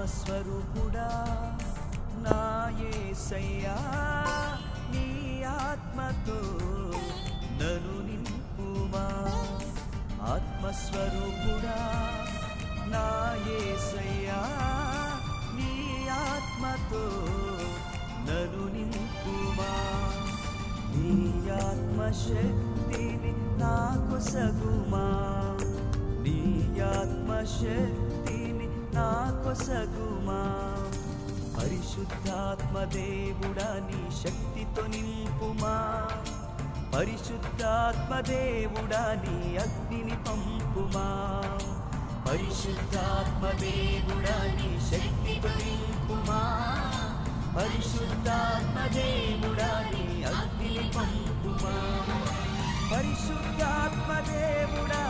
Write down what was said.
ఆత్మస్వరూపుడా నా యేసయ్యా నీ ఆత్మతో నన్ను నింపుమా ఆత్మస్వరూపుడా నా యేసయ్యా నీ ఆత్మతో నన్ను నింపుమా నీ ఆత్మశక్తిని నాకు సగుమా నీ ఆత్మశక్తిని నాకు సగుమా పరిశుద్ధాత్మ దేవుడా నీ శక్తితో నింపుమా పరిశుద్ధాత్మ దేవుడా నీ అగ్నిని పంపుమా పరిశుద్ధాత్మ దేవుడా నీ శక్తితో నింపుమా పరిశుద్ధాత్మ దేవుడా నీ అగ్నిని పంపుమా పరిశుద్ధాత్మ దేవుడా